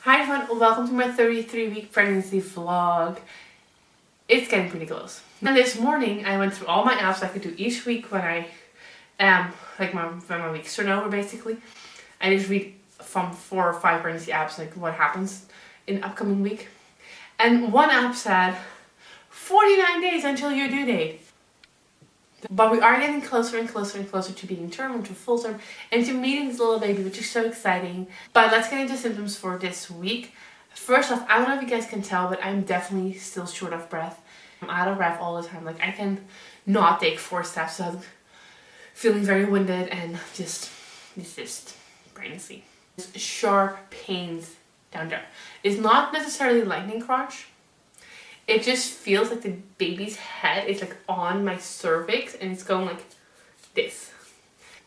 Hi everyone, welcome to my 33-week pregnancy vlog. It's getting pretty close. And this morning I went through all my apps I could do each week when I when my weeks turn over basically. I just read from 4 or 5 pregnancy apps like what happens in the upcoming week. And one app said 49 days until your due date. But we are getting closer and closer and closer to being term, to full term, and to meeting this little baby, which is so exciting. But let's get into symptoms for this week. First off, I don't know if you guys can tell, but I'm definitely still short of breath. I'm out of breath all the time. Like I can not take 4 steps without feeling very winded, and it's just pregnancy. Sharp pains down there. It's not necessarily lightning crotch. It just feels like the baby's head is like on my cervix and it's going like this.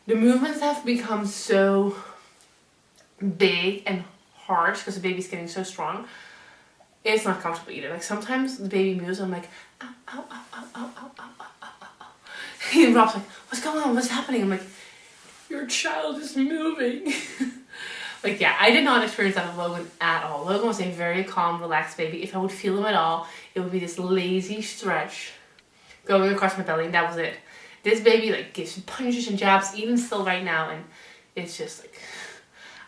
The movements have become so big and harsh because the baby's getting so strong. It's not comfortable either. Like sometimes the baby moves and I'm like, ow, ow, ow, ow, ow, ow, ow, ow, ow, ow. And Rob's like, what's going on? What's happening? I'm like, your child is moving. Like, yeah, I did not experience that with Logan at all. Logan was a very calm, relaxed baby. If I would feel him at all, it would be this lazy stretch going across my belly, and that was it. This baby, like, gives me punches and jabs, even still right now, and it's just, like,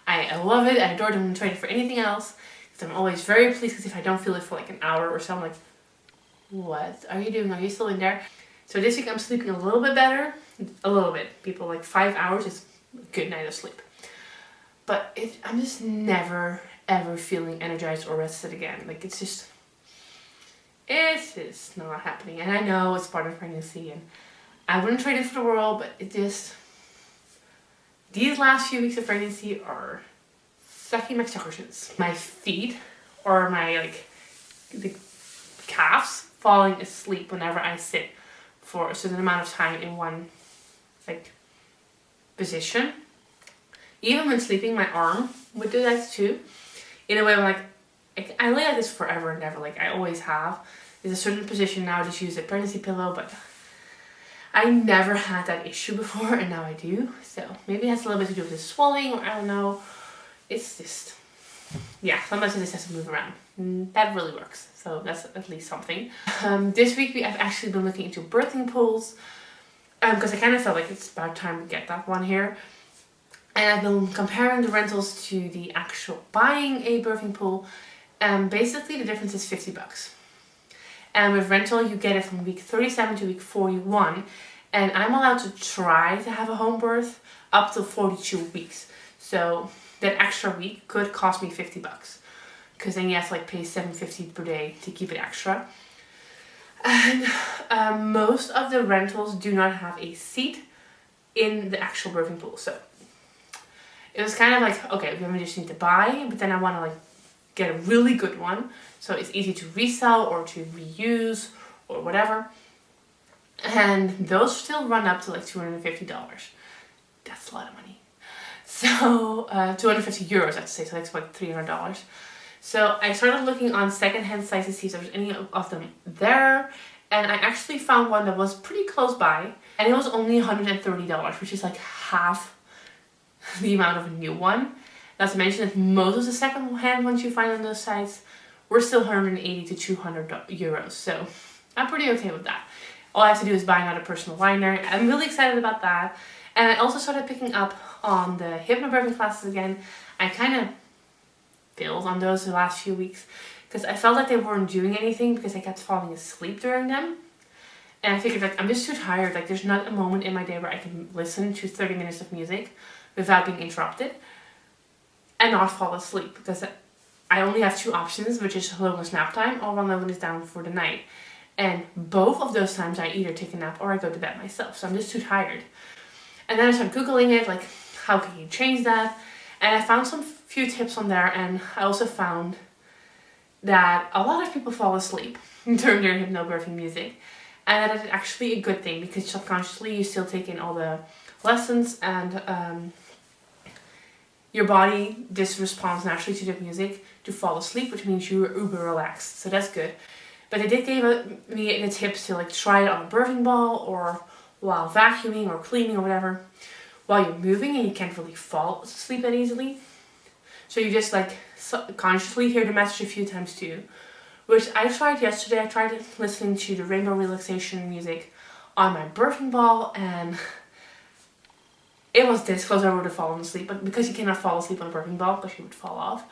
I love it. I adore it. I wouldn't trade it for anything else, because I'm always very pleased, because if I don't feel it for, like, an hour or so, I'm like, what are you doing? Are you still in there? So this week, I'm sleeping a little bit better. A little bit. People, like, 5 hours is a good night of sleep. But I'm just never, ever feeling energized or rested again. Like, it's just not happening. And I know it's part of pregnancy, and I wouldn't trade it for the world, but these last few weeks of pregnancy are sucking my suckershins. My feet or the calves falling asleep whenever I sit for a certain amount of time in one, position. Even when sleeping, my arm would do that too. In a way, I'm like, I lay like this forever and ever, like I always have. There's a certain position now, I just use a pregnancy pillow, but I never had that issue before, and now I do. So maybe it has a little bit to do with the swelling, or I don't know. It's just, yeah, sometimes it just has to move around. And that really works. So that's at least something. This week, I've actually been looking into birthing pools, because I kind of felt like it's about time to get that one here. And I've been comparing the rentals to the actual buying a birthing pool. Basically the difference is $50. And with rental you get it from week 37 to week 41. And I'm allowed to try to have a home birth up to 42 weeks. So that extra week could cost me $50. Because then you have to pay $7.50 per day to keep it extra. And most of the rentals do not have a seat in the actual birthing pool. So it was kind of like, okay, we just need to buy, but then I want to get a really good one. So it's easy to resell or to reuse or whatever. And those still run up to $250. That's a lot of money. So 250 euros, I'd say. So that's $300. So I started looking on secondhand sites to see if there was any of them there. And I actually found one that was pretty close by. And it was only $130, which is half the amount of a new one. Not to mention that most of the second-hand ones you find on those sites were still 180 to 200 euros. So I'm pretty okay with that. All I have to do is buy another personal liner. I'm really excited about that. And I also started picking up on the hypnobirthing classes again. I kind of failed on those the last few weeks because I felt like they weren't doing anything because I kept falling asleep during them. And I figured I'm just too tired. There's not a moment in my day where I can listen to 30 minutes of music without being interrupted and not fall asleep, because I only have 2 options, which is Logan's nap time or when Logan is down for the night. And both of those times I either take a nap or I go to bed myself. So I'm just too tired. And then I started Googling it, how can you change that? And I found some few tips on there, and I also found that a lot of people fall asleep during their hypnobirthing music. And that is actually a good thing, because subconsciously you still take in all the lessons, and your body just responds naturally to the music to fall asleep, which means you're uber relaxed. So that's good. But they did give me the tips to try it on a birthing ball, or while vacuuming or cleaning or whatever, while you're moving and you can't really fall asleep that easily. So you just consciously hear the message a few times too, which I tried yesterday. I tried listening to the rainbow relaxation music on my birthing ball, and it was this close. I would have fallen asleep, but because you cannot fall asleep on a birthing ball because you would fall off,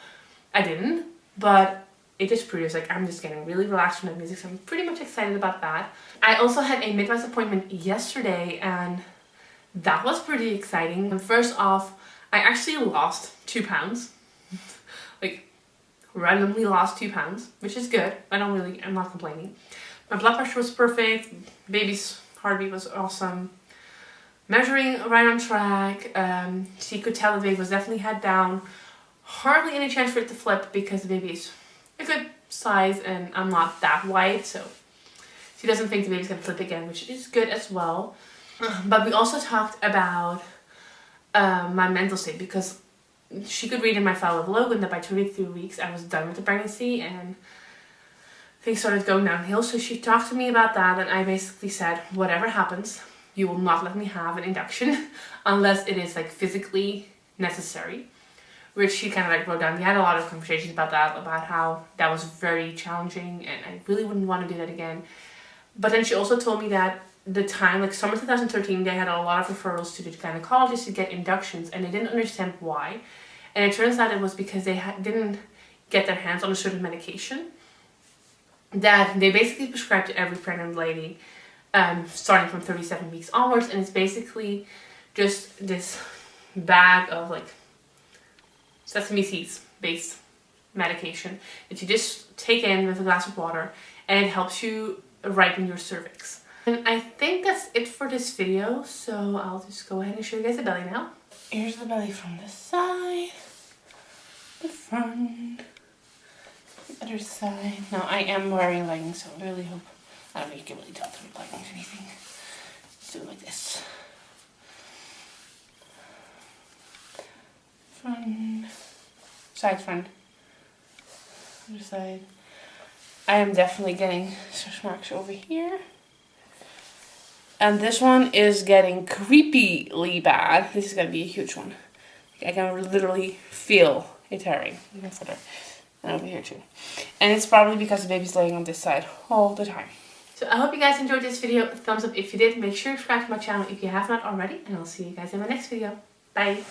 I didn't. But it just proves like I'm just getting really relaxed from that music, so I'm pretty much excited about that. I also had a midwife appointment yesterday, and that was pretty exciting. And first off, I actually lost 2 pounds. Like, randomly lost 2 pounds, which is good. I'm not complaining. My blood pressure was perfect. Baby's heartbeat was awesome. Measuring right on track. She could tell the baby was definitely head down. Hardly any chance for it to flip because the baby is a good size and I'm not that wide, so she doesn't think the baby's gonna flip again, which is good as well. But we also talked about my mental state, because she could read in my file with Logan that by 23 weeks I was done with the pregnancy and things started going downhill. So she talked to me about that, and I basically said, whatever happens, you will not let me have an induction unless it is like physically necessary. Which she kind of like wrote down. We had a lot of conversations about that, about how that was very challenging and I really wouldn't want to do that again. But then she also told me that the time, like summer 2013, they had a lot of referrals to the gynecologist to get inductions, and they didn't understand why. And it turns out it was because they didn't get their hands on a certain medication that they basically prescribe to every pregnant lady starting from 37 weeks onwards. And it's basically just this bag of like sesame seeds based medication that you just take in with a glass of water, and it helps you ripen your cervix. And I think that's it for this video, so I'll just go ahead and show you guys the belly now. Here's the belly from the side, the front, the other side. Now I am wearing leggings, so I really hope, I don't know if you can really tell through leggings or anything. Let's do it like this. Front, side front, other side. I am definitely getting stretch marks over here. And this one is getting creepily bad. This is going to be a huge one. I can literally feel it tearing. Even further. And over here too. And it's probably because the baby's laying on this side all the time. So I hope you guys enjoyed this video. Thumbs up if you did. Make sure to subscribe to my channel if you have not already. And I'll see you guys in my next video. Bye.